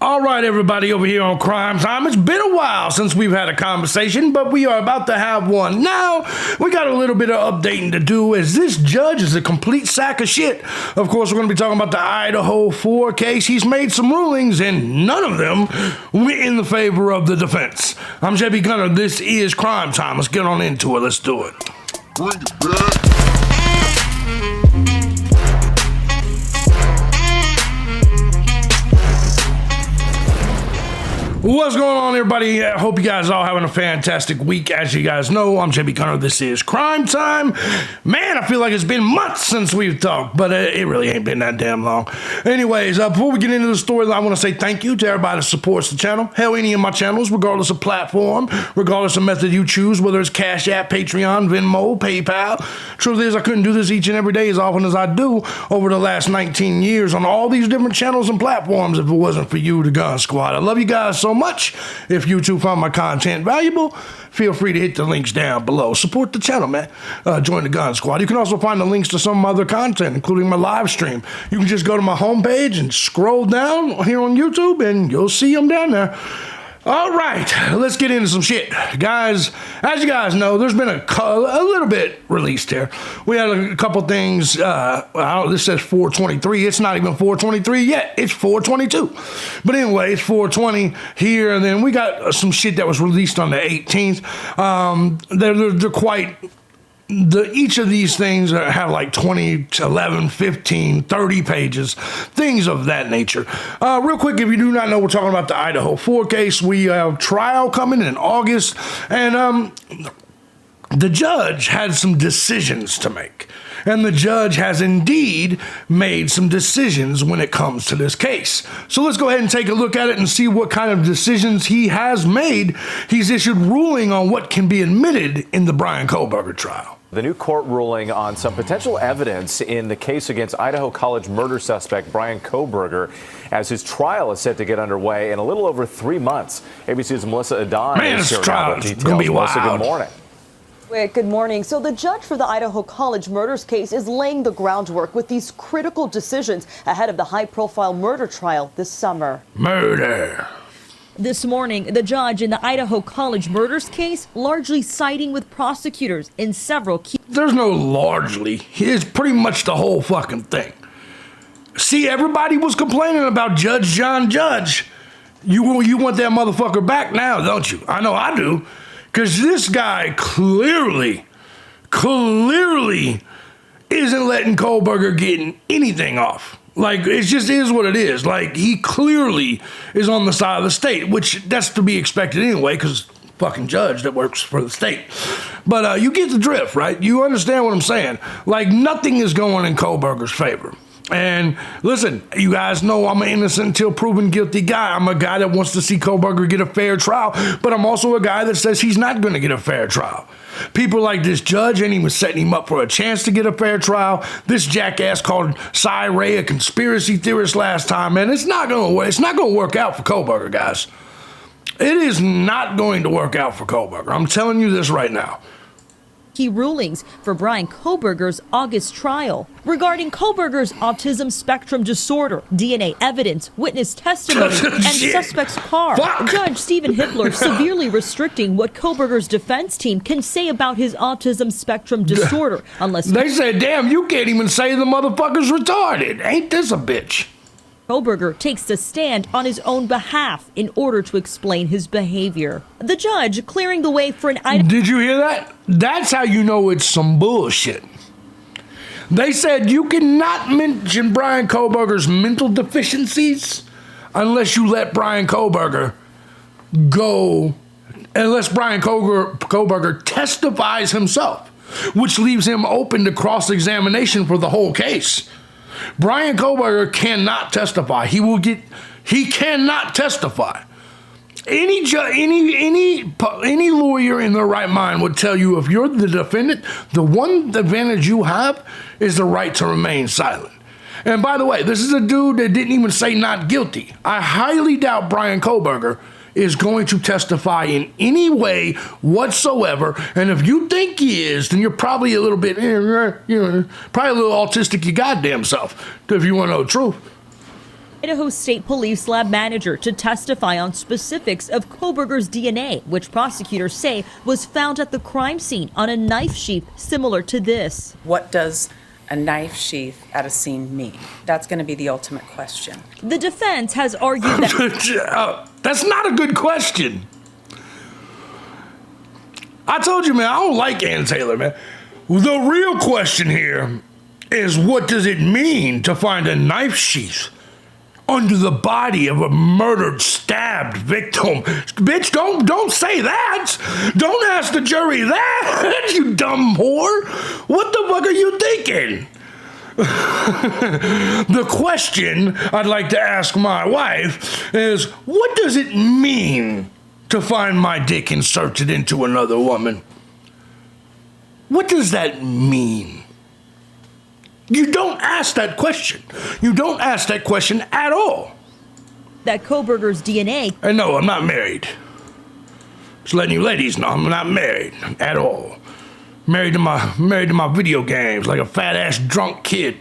All right, everybody over here on Crime Time. It's been a while since we've had a conversation, but we are about to have one now. We got a little bit of updating to do as this judge is a complete sack of shit. Of course, we're going to be talking about the IDAHO 4 case. He's made some rulings, and none of them went in the favor of the defense. I'm JB Gunner. This is Crime Time. Let's get on into it. Let's do it. Bring it back. What's going on, everybody? I hope you guys are all having a fantastic week. As you guys know, I'm JB Gunner. This is Crime Time. Man, I feel like it's been months since we've talked, but it really ain't been that damn long. Anyways, before we get into the story, I want to say thank you to everybody that supports the channel. Hell, any of my channels, regardless of platform, regardless of method you choose, whether it's Cash App, Patreon, Venmo, PayPal. Truth is, I couldn't do this each and every day as often as I do over the last 19 years on all these different channels and platforms if it wasn't for you, the Gun Squad. I love you guys so much. If you too found my content valuable, feel free to hit the links down below. Support the channel, man. Join the Gun Squad. You can also find the links to some of my other content, including my live stream. You can just go to my homepage and scroll down here on YouTube, and you'll see them down there. All right, let's get into some shit. Guys, as you guys know, there's been a little bit released here. We had a couple things. This says 423. It's not even 423 yet. It's 422. But anyway, it's 420 here. And then we got some shit that was released on the 18th. They're quite... Each of these things have like 20, 11, 15, 30 pages, things of that nature. Real quick, if you do not know, we're talking about the IDAHO 4 case. We have trial coming in August, and the judge had some decisions to make. And the judge has indeed made some decisions when it comes to this case. So let's go ahead and take a look at it and see what kind of decisions he has made. He's issued ruling on what can be admitted in the Bryan Kohberger trial. The new court ruling on some potential evidence in the case against Idaho College murder suspect Bryan Kohberger, as his trial is set to get underway in a little over 3 months. ABC's Melissa Adon is sharing all the details. Gonna be Melissa, wild. good morning. Good morning. So the judge for the Idaho College murders case is laying the groundwork with these critical decisions ahead of the high-profile murder trial this summer. Murder. This morning, the judge in the Idaho College murders case largely siding with prosecutors in several key... There's no largely. It's pretty much the whole fucking thing. See, everybody was complaining about Judge John Judge. You want that motherfucker back now, don't you? I know I do. Because this guy clearly isn't letting Kohberger getting anything off. Like, it just is what it is. Like, he clearly is on the side of the state, which that's to be expected anyway, because fucking judge that works for the state. But you get the drift, right? You understand what I'm saying? Like, nothing is going in Kohberger's favor. And listen, you guys know I'm an innocent until proven guilty guy. I'm a guy that wants to see Kohberger get a fair trial, but I'm also a guy that says he's not going to get a fair trial. People like this judge ain't even setting him up for a chance to get a fair trial. This jackass called Cy Ray a conspiracy theorist last time, man. It's not going to work out for Kohberger, guys. It is not going to work out for Kohberger. I'm telling you this right now. Key rulings for Bryan Kohberger's August trial regarding Kohberger's autism spectrum disorder, DNA evidence, witness testimony, and suspect's car. Fuck. Judge Stephen Hippler severely restricting what Kohberger's defense team can say about his autism spectrum disorder unless... They said, damn, you can't even say the motherfucker's retarded. Ain't this a bitch? Kohberger takes the stand on his own behalf in order to explain his behavior. The judge clearing the way for an... Did you hear that? That's how you know it's some bullshit. They said you cannot mention Bryan Kohberger's mental deficiencies unless you let Bryan Kohberger go, unless Bryan Kohberger testifies himself, which leaves him open to cross-examination for the whole case. Bryan Kohberger cannot testify. He cannot testify. Any lawyer in their right mind would tell you if you're the defendant, the one advantage you have is the right to remain silent. And by the way, this is a dude that didn't even say not guilty. I highly doubt Bryan Kohberger is going to testify in any way whatsoever. And if you think he is, then you're probably a little bit, probably a little autistic your goddamn self, if you want to know the truth. Idaho State Police Lab manager to testify on specifics of Kohberger's DNA, which prosecutors say was found at the crime scene on a knife sheath similar to this. What does a knife sheath at a scene mean? That's going to be the ultimate question. The defense has argued that that's not a good question. I told you, man, I don't like Ann Taylor, man. The real question here is, what does it mean to find a knife sheath under the body of a murdered, stabbed victim? Bitch, don't say that. Don't ask the jury that, you dumb whore. What the fuck are you thinking? The question I'd like to ask my wife is, what does it mean to find my dick inserted into another woman? What does that mean? You don't ask that question. You don't ask that question at all. that Kohberger's DNA. And no, I'm not married. Just letting you ladies know, I'm not married at all. Married to my video games like a fat ass drunk kid.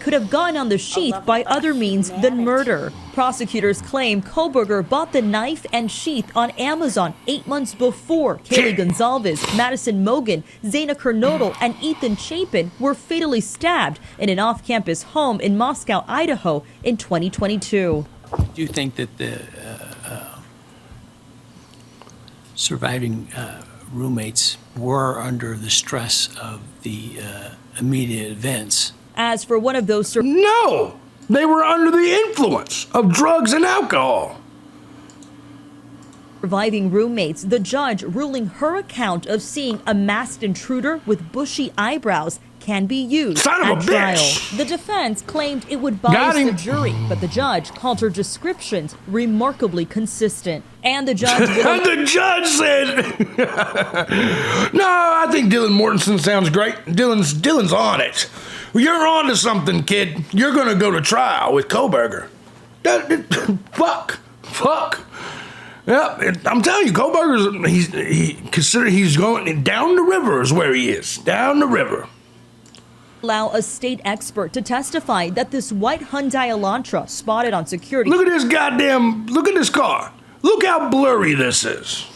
Could have gone on the sheath by other means than murder. Prosecutors claim Kohberger bought the knife and sheath on Amazon 8 months before Kaylee Gonzalez, Madison Mogan, Zaina Kernodle, and Ethan Chapin were fatally stabbed in an off-campus home in Moscow, Idaho in 2022. Do you think that the surviving roommates were under the stress of the immediate events? As for one of those No! They were under the influence of drugs and alcohol. surviving roommates, the judge ruling her account of seeing a masked intruder with bushy eyebrows can be used Son of at a trial. bitch. The defense claimed it would Got bias him. the jury, but the judge called her descriptions remarkably consistent. And the judge And the judge said, no, I think Dylan Mortensen sounds great. Dylan's on it. You're on to something, kid. You're going to go to trial with Kohberger. Fuck. Yeah, I'm telling you, Kohberger's, he's going down the river is where he is. Down the river. allow a state expert to testify that this white Hyundai Elantra spotted on security Look at this car. Look how blurry this is.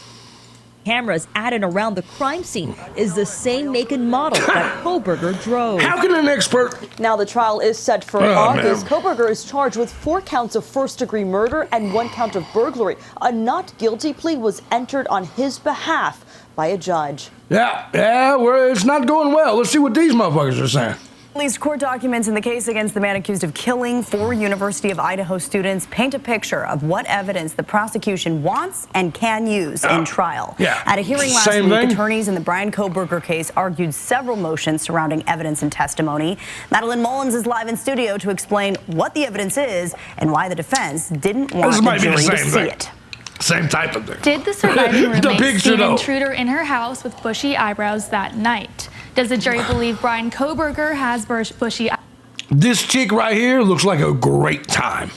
cameras at and around the crime scene is the same make and model that Kohberger drove. How can an expert... Now the trial is set for Oh, August. man. Kohberger is charged with 4 counts of first-degree murder and 1 count of burglary. A not guilty plea was entered on his behalf by a judge. Yeah, well, it's not going well. Let's see what these motherfuckers are saying. Released court documents in the case against the man accused of killing 4 University of Idaho students paint a picture of what evidence the prosecution wants and can use in trial. Yeah. At a hearing last Same week, thing. attorneys in the Bryan Kohberger case argued several motions surrounding evidence and testimony. Madeline Mullins is live in studio to explain what the evidence is and why the defense didn't want This the might be the jury to same see thing. it. Same type of thing. Did the surviving The roommate picture, see an though. intruder in her house with bushy eyebrows that night? Does the jury believe Bryan Kohberger has bushy eyebrows? This chick right here looks like a great time.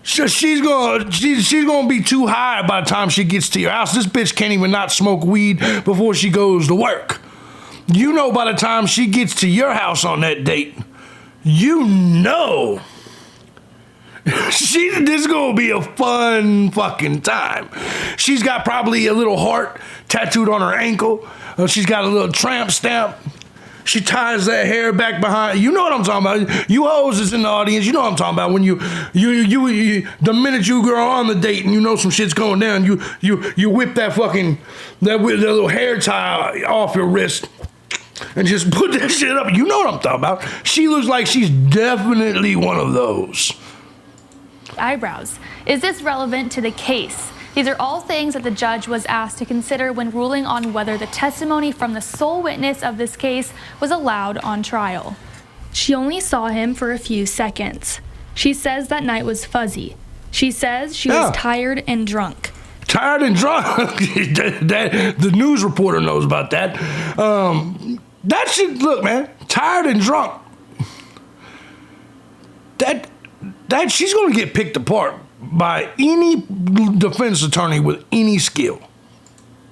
She's gonna be too high by the time she gets to your house. This bitch can't even not smoke weed before she goes to work. You know, by the time she gets to your house on that date, you know this is gonna be a fun fucking time. She's got probably a little heart tattooed on her ankle. She's got a little tramp stamp. She ties that hair back behind. You know what I'm talking about. You hoes is in the audience. You know what I'm talking about. When you the minute you girl on the date and you know some shit's going down, you whip that little hair tie off your wrist and just put that shit up. You know what I'm talking about. She looks like she's definitely one of those. Eyebrows. Is this relevant to the case? These are all things that the judge was asked to consider when ruling on whether the testimony from the sole witness of this case was allowed on trial. She only saw him for a few seconds. She says that night was fuzzy. She says she was tired and drunk. Tired and drunk. The news reporter knows about that. That shit, look, man, tired and drunk. That she's gonna get picked apart by any defense attorney with any skill.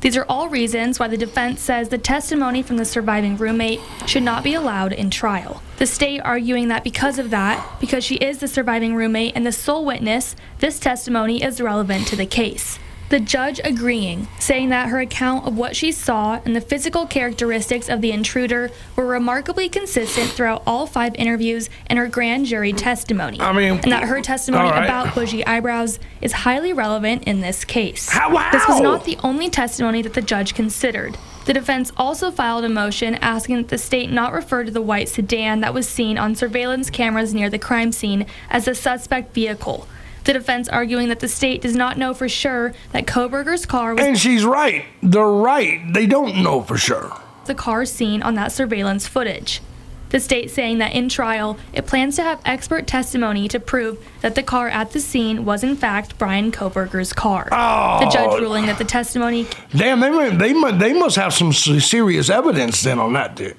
These are all reasons why the defense says the testimony from the surviving roommate should not be allowed in trial. The state arguing that because of that, because she is the surviving roommate and the sole witness, this testimony is relevant to the case. The judge agreeing, saying that her account of what she saw and the physical characteristics of the intruder were remarkably consistent throughout all 5 interviews and her grand jury testimony. And that her testimony about bushy eyebrows is highly relevant in this case. Wow. This was not the only testimony that the judge considered. The defense also filed a motion asking that the state not refer to the white sedan that was seen on surveillance cameras near the crime scene as the suspect vehicle. The defense arguing that the state does not know for sure that Kohberger's car was... And she's right. They're right. They don't know for sure. ...the car seen on that surveillance footage. The state saying that in trial, it plans to have expert testimony to prove that the car at the scene was in fact Bryan Kohberger's car. Oh. The judge ruling that the testimony... Damn, they must have some serious evidence then on that, dude.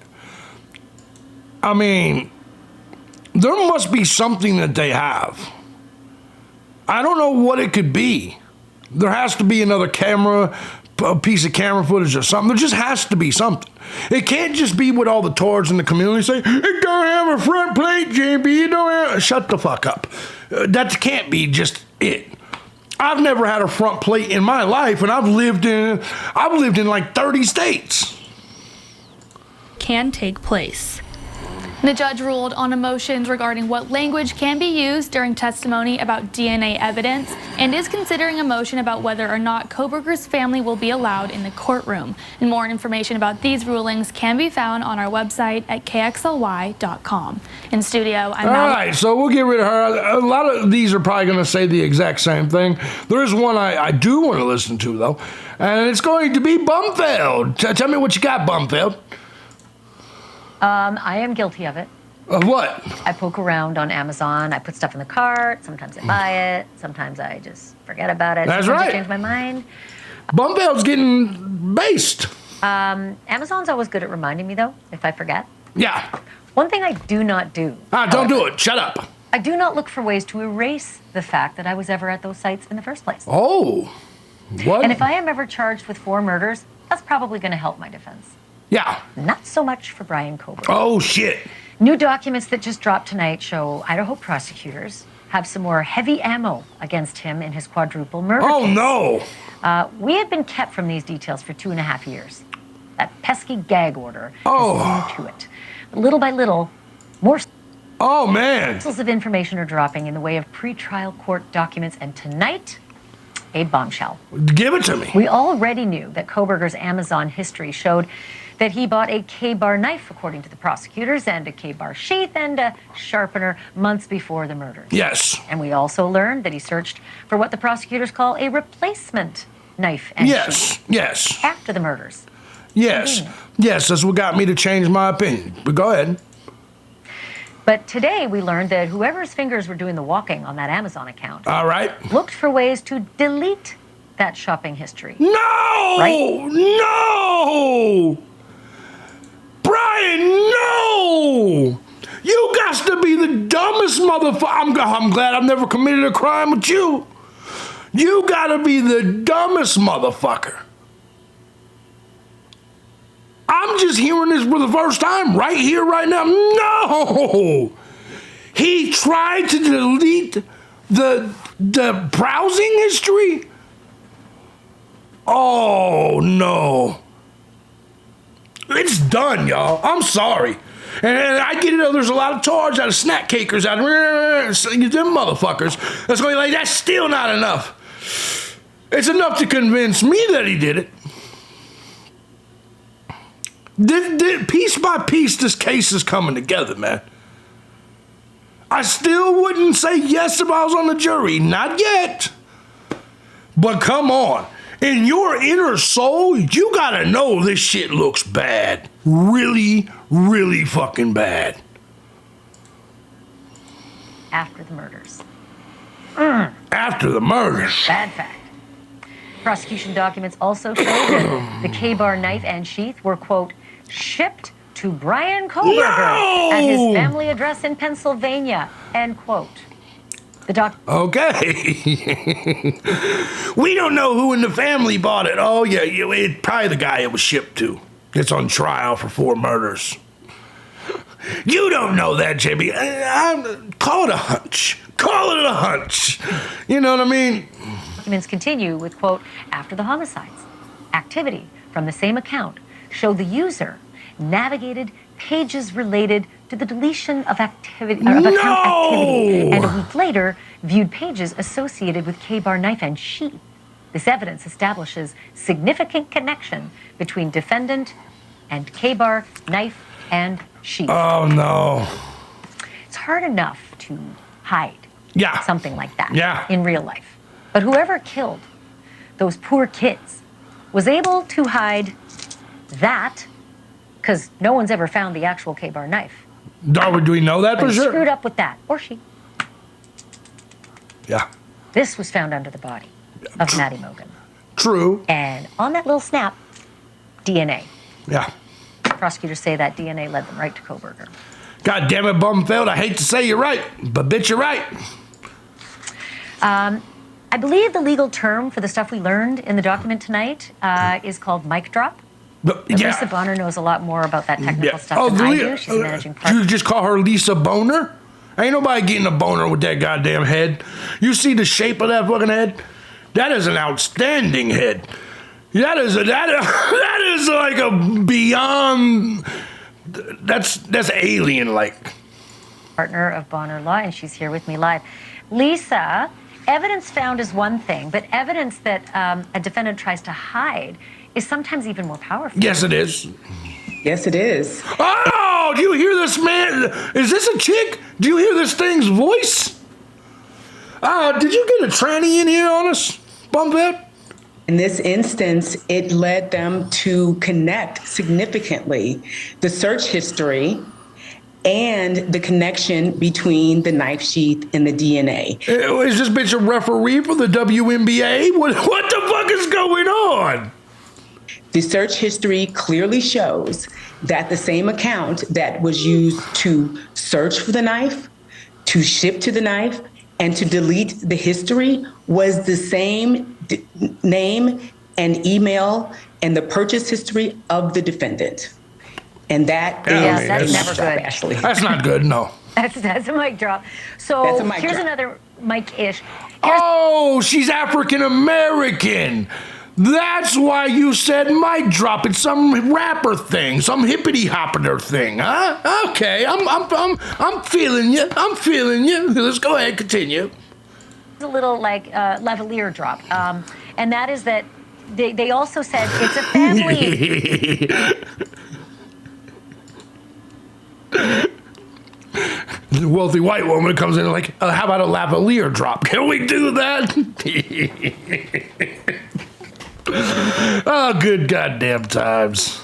I mean, there must be something that they have. I don't know what it could be. There has to be another camera, a piece of camera footage or something. There just has to be something. It can't just be what all the tourists in the community say, it don't have a front plate, JB, it don't have... Shut the fuck up. That can't be just it. I've never had a front plate in my life, and I've lived in like 30 states. ...can take place. The judge ruled on motions regarding what language can be used during testimony about DNA evidence and is considering a motion about whether or not Kohberger's family will be allowed in the courtroom. And more information about these rulings can be found on our website at kxly.com. In studio, I'm All right, so we'll get rid of her. A lot of these are probably going to say the exact same thing. There is one I do want to listen to, though, and it's going to be Bumfeld. Tell me what you got, Bumfeld. I am guilty of it. What? I poke around on Amazon. I put stuff in the cart. Sometimes I buy it. Sometimes I just forget about it. That's Sometimes right. I change my mind. Bumfeld's getting based. Amazon's always good at reminding me, though, if I forget. Yeah. One thing I do not do. Don't do it. Shut up. I do not look for ways to erase the fact that I was ever at those sites in the first place. Oh. What? And if I am ever charged with 4 murders, that's probably going to help my defense. Yeah. Not so much for Bryan Kohberger. Oh, shit. New documents that just dropped tonight show Idaho prosecutors have some more heavy ammo against him in his quadruple murder case. Oh, no. We had been kept from these details for 2.5 years. That pesky gag order Oh. is into it. But little by little, more Oh, man. morsels of information are dropping in the way of pretrial court documents, and tonight, a bombshell. Give it to me. We already knew that Kohberger's Amazon history showed that he bought a K-bar knife, according to the prosecutors, and a K-bar sheath and a sharpener months before the murders. Yes. And we also learned that he searched for what the prosecutors call a replacement knife and sheath Yes. after the murders. Yes. Yes, that's what got me to change my opinion. But go ahead. But today we learned that whoever's fingers were doing the walking on that Amazon account All right. looked for ways to delete that shopping history. No! Right? No! Bryan, no! You got to be the dumbest motherfucker. I'm glad I've never committed a crime with you. You got to be the dumbest motherfucker. I'm just hearing this for the first time right here, right now. No! He tried to delete the browsing history? Oh, no. It's done, y'all. I'm sorry. And I get it, there's a lot of tards out of snack cakers out of them motherfuckers. That's going to be like, that's still not enough. It's enough to convince me that he did it. Piece by piece, this case is coming together, man. I still wouldn't say yes if I was on the jury. Not yet. But come on. In your inner soul, you gotta know this shit looks bad. Really, really fucking bad. After the murders. After the murders. Bad fact. Prosecution documents also show that the K-bar knife and sheath were, quote, shipped to Bryan Kohberger at his family address in Pennsylvania, end quote. Okay. We don't know who in the family bought it. Oh, yeah, it probably the guy it was shipped to. It's on trial for 4 murders. You don't know that, JB. Call it a hunch. Call it a hunch. You know what I mean? Documents continue with, quote, after the homicides, activity from the same account showed the user navigated pages related to the deletion of activity account activity, and a week later viewed pages associated with K-Bar knife and sheath. This evidence establishes significant connection between defendant and K-Bar knife and sheath. Oh no! It's hard enough to hide something like that in real life, but whoever killed those poor kids was able to hide that. Because no one's ever found the actual K-Bar knife. Darwin, do we know that for sure? Screwed up with that, or she. Yeah. This was found under the body of Maddie Mogan. True. And on that little snap, DNA. Yeah. Prosecutors say that DNA led them right to Kohberger. God damn it, Bumfeld. I hate to say you're right, but bitch, you're right. I believe the legal term for the stuff we learned in the document tonight is called mic drop. Lisa Bonner knows a lot more about that technical stuff than I do. She's a managing partner. You just call her Lisa Boner? Ain't nobody getting a boner with that goddamn head. You see the shape of that fucking head? That is an outstanding head. That is like a beyond. That's alien-like. Partner of Bonner Law, and she's here with me live. Lisa, evidence found is one thing, but evidence that a defendant tries to hide is sometimes even more powerful. Yes, it is. Yes, it is. Oh, do you hear this, man? Is this a chick? Do you hear this thing's voice? Did you get a tranny in here on us, Bumvet? In this instance, it led them to connect significantly the search history and the connection between the knife sheath and the DNA. Is this bitch a referee for the WNBA? What the fuck is going on? The search history clearly shows that the same account that was used to search for the knife, to ship to the knife, and to delete the history was the same name and email and the purchase history of the defendant. And that's never good. Ashley. That's not good, no. That's a mic drop. So here's another mic-ish. Oh, she's African American. That's why you said mic drop. It's some rapper thing, some hippity hopper thing, huh? Okay, I'm feeling you. I'm feeling you. Let's go ahead, continue. A little like lavalier drop, and that is that they also said it's a family. The wealthy white woman comes in like, how about a lavalier drop? Can we do that? Oh, good goddamn times.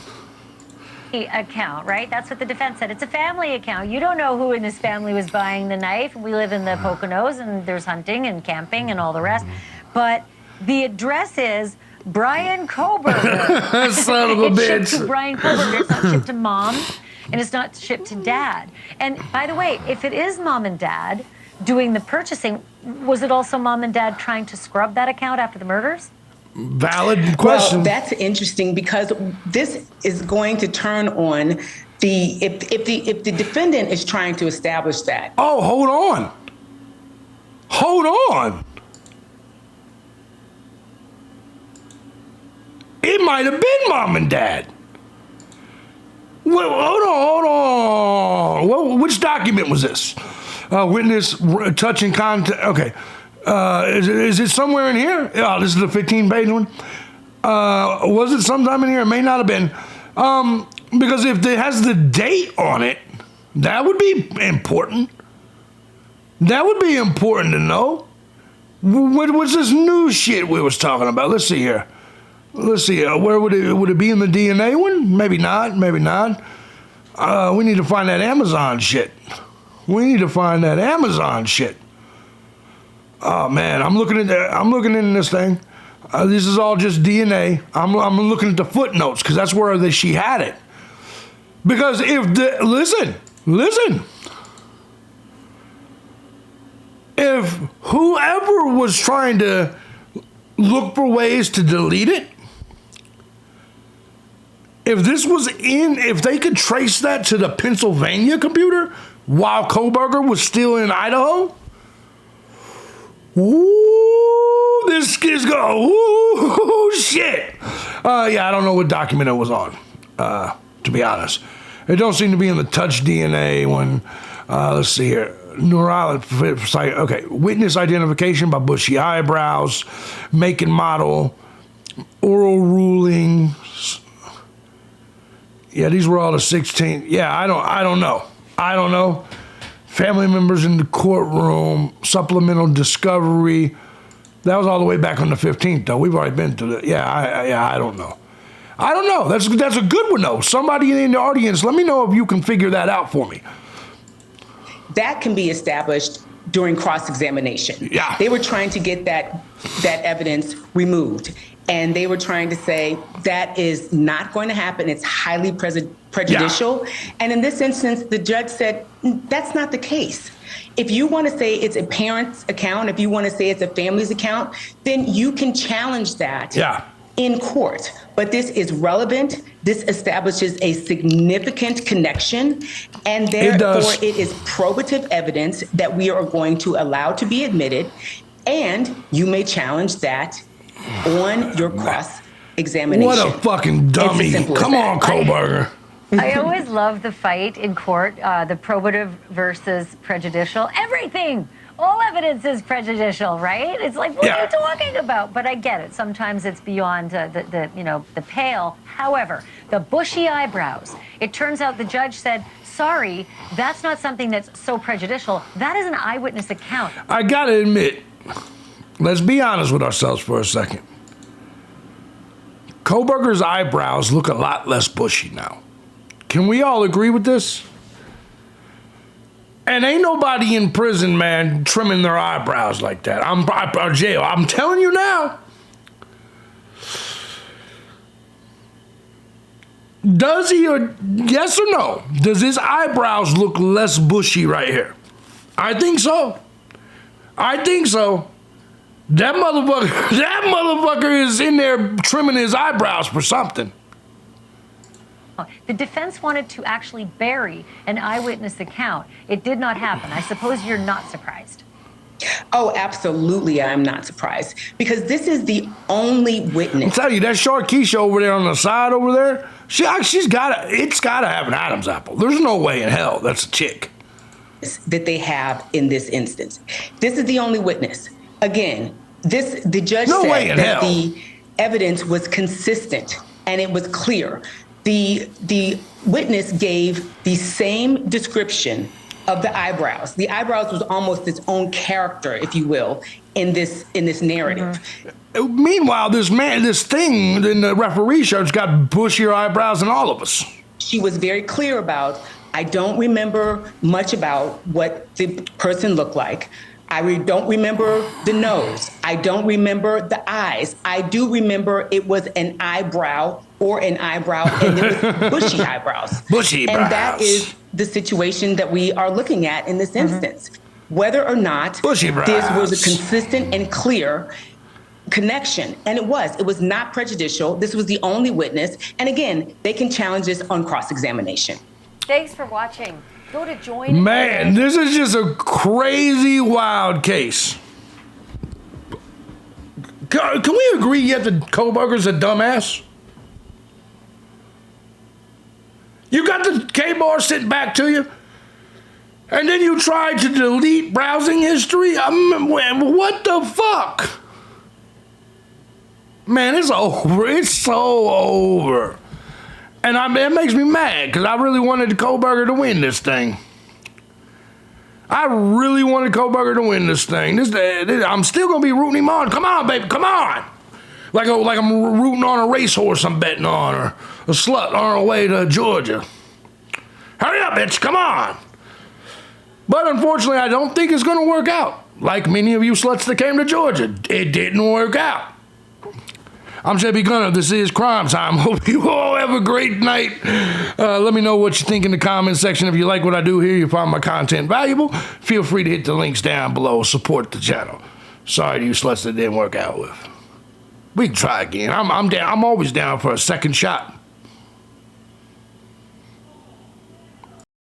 Account, right? That's what the defense said. It's a family account. You don't know who in this family was buying the knife. We live in the Poconos, and there's hunting and camping and all the rest. But the address is Bryan Kohberger. Son of a bitch. It's shipped to Bryan Kohberger. It's not shipped to mom, and it's not shipped to dad. And by the way, if it is mom and dad doing the purchasing, was it also mom and dad trying to scrub that account after the murders? Valid question. Well, that's interesting because this is going to turn on if the defendant is trying to establish that. Oh, hold on. It might have been mom and dad. Well, hold on. Well, which document was this? Witness touching contact. Okay. Is it somewhere in here? Oh, this is the 15-page one. Was it sometime in here? It may not have been. Because if it has the date on it, that would be important. That would be important to know. What was this new shit we was talking about? Let's see here. Where would it be in the DNA one? Maybe not. We need to find that Amazon shit. Oh man, I'm looking in this thing. This is all just DNA. I'm looking at the footnotes because that's where she had it. Because listen. if whoever was trying to look for ways to delete it, if they could trace that to the Pennsylvania computer while Kohberger was still in Idaho, ooh, this is going, ooh, shit. Yeah, I don't know what document it was on, to be honest. It don't seem to be in the touch DNA when, let's see here. Okay, witness identification by bushy eyebrows, make and model, oral rulings. Yeah, these were all the 16. Yeah, I don't know. Family members in the courtroom, supplemental discovery. That was all the way back on the 15th, though. We've already been through that. I don't know. That's a good one, though. Somebody in the audience, let me know if you can figure that out for me. That can be established during cross-examination. Yeah. They were trying to get that evidence removed. And they were trying to say that is not going to happen. It's highly prejudicial. Yeah. And in this instance, the judge said, that's not the case. If you want to say it's a parent's account, if you want to say it's a family's account, then you can challenge that in court. But this is relevant. This establishes a significant connection, and therefore it is probative evidence that we are going to allow to be admitted, and you may challenge that on your cross-examination. What a fucking dummy. Come on, Kohberger. I always love the fight in court, the probative versus prejudicial. Everything! All evidence is prejudicial, right? It's like, what are you talking about? But I get it. Sometimes it's beyond the pale. However, the bushy eyebrows, it turns out the judge said, sorry, that's not something that's so prejudicial. That is an eyewitness account. I gotta admit, let's be honest with ourselves for a second. Kohberger's eyebrows look a lot less bushy now. Can we all agree with this? And ain't nobody in prison, man, trimming their eyebrows like that. Or jail. I'm telling you now. Does he, or yes or no? Does his eyebrows look less bushy right here? I think so. That motherfucker is in there trimming his eyebrows for something. The defense wanted to actually bury an eyewitness account. It did not happen. I suppose you're not surprised. Oh, absolutely, I'm not surprised. Because this is the only witness. I'm telling you, that short Keisha over there on the side over it's gotta have an Adam's apple. There's no way in hell that's a chick. That they have in this instance. This is the only witness. Again, the judge said that the evidence was consistent and it was clear. The witness gave the same description of the eyebrows. The eyebrows was almost its own character, if you will, in this narrative. Mm-hmm. Meanwhile, this thing in the referee shirt's got bushier eyebrows than all of us. She was very clear about, I don't remember much about what the person looked like. I don't remember the nose. I don't remember the eyes. I do remember it was an eyebrow or an eyebrow, and it was bushy eyebrows. Bushy and brows. That is the situation that we are looking at in this instance. Whether or not this was a consistent and clear connection, and it was not prejudicial. This was the only witness. And again, they can challenge this on cross-examination. Thanks for watching. Go to join. Man, this is just a crazy, wild case. Can we agree yet that Kohberger's a dumbass? You got the K-bar sitting back to you, and then you tried to delete browsing history? What the fuck? Man, it's over. It's so over. And it makes me mad because I really wanted Kohberger to win this thing. I'm still going to be rooting him on. Come on, baby. Come on. Like I'm rooting on a racehorse I'm betting on, or a slut on her way to Georgia. Hurry up, bitch. Come on. But unfortunately, I don't think it's going to work out. Like many of you sluts that came to Georgia, it didn't work out. I'm JB Gunner. This is Crime Time. Hope you all have a great night. Let me know what you think in the comment section. If you like what I do here, you find my content valuable, feel free to hit the links down below. Support the channel. Sorry to you sluts that didn't work out with. We can try again. I'm down. I'm always down for a second shot.